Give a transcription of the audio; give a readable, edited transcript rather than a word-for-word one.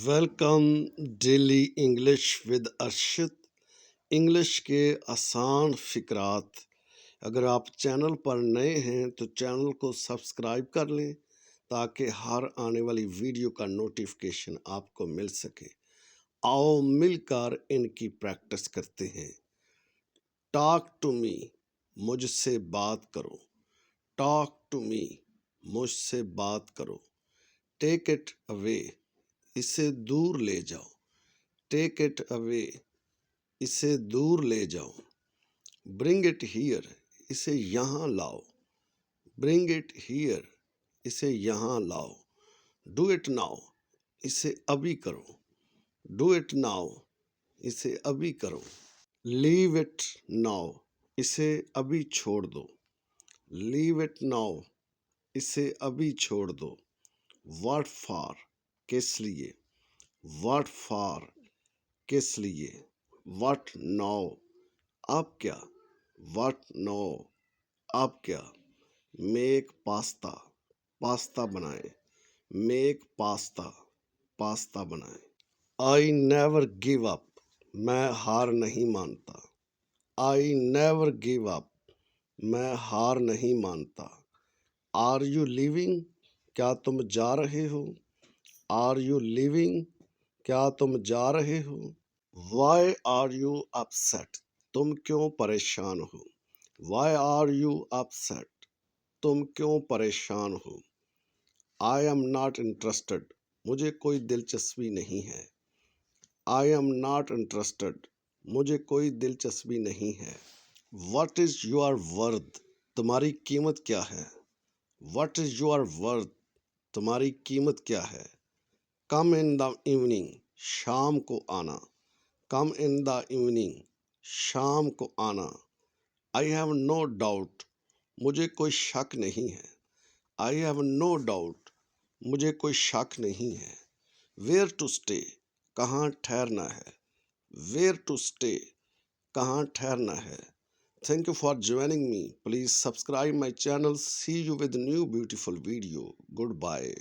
Welcome daily English with Arshad English کے آسان فقرات۔ اگر آپ چینل پر نئے ہیں تو چینل کو سبسکرائب کر لیں تاکہ ہر آنے والی ویڈیو کا نوٹیفیکیشن آپ کو مل سکے۔ آؤ مل کر ان کی پریکٹس کرتے ہیں۔ ٹاک ٹو می، مجھ سے بات کرو۔ ٹاک ٹو می، مجھ سے بات کرو۔ ٹیک اٹ اوے، اسے دور لے جاؤ۔ ٹیک اٹ اوے، اسے دور لے جاؤ۔ برنگ اٹ ہیئر، اسے یہاں لاؤ۔ برنگ اٹ ہیئر، اسے یہاں لاؤ۔ ڈو اٹ ناؤ، اسے ابھی کرو۔ ڈو اٹ ناؤ، اسے ابھی کرو۔ لیو اٹ ناؤ، اسے ابھی چھوڑ دو۔ لیو اٹ ناؤ، اسے ابھی چھوڑ دو۔ واٹ فار، کس لیے۔ واٹ فار، کس لیے۔ واٹ ناؤ، اب کیا۔ واٹ ناؤ، اب کیا۔ میک پاستا، پاستا بنائیں۔ میک پاستا، پاستا بنائیں۔ آئی نیور گیو اپ، میں ہار نہیں مانتا۔ آئی نیور گیو اپ، میں ہار نہیں مانتا۔ آر یو لیونگ، کیا تم جا رہے ہو۔ آر یو لیونگ، کیا تم جا رہے ہو۔ وائی آر یو اپسیٹ، تم کیوں پریشان ہو۔ وائی آر یو اپسیٹ، تم کیوں پریشان ہو۔ آئی ایم ناٹ انٹرسٹڈ، مجھے کوئی دلچسپی نہیں ہے۔ آئی ایم ناٹ انٹرسٹڈ، مجھے کوئی دلچسپی نہیں ہے۔ واٹ از یور ورتھ، تمہاری قیمت کیا ہے۔ واٹ از یور ورتھ، تمہاری قیمت کیا ہے۔ کم ان دا ایوننگ، شام کو آنا۔ کم ان دا ایوننگ، شام کو آنا۔ آئی ہیو نو ڈاؤٹ، مجھے کوئی شک نہیں ہے۔ آئی ہیو نو ڈاؤٹ، مجھے کوئی شک نہیں ہے۔ ویئر ٹو اسٹے، کہاں ٹھہرنا ہے۔ ویئر ٹو اسٹے، کہاں ٹھہرنا ہے۔ Thank you for joining me. Please subscribe my channel. See you with new beautiful video. Goodbye.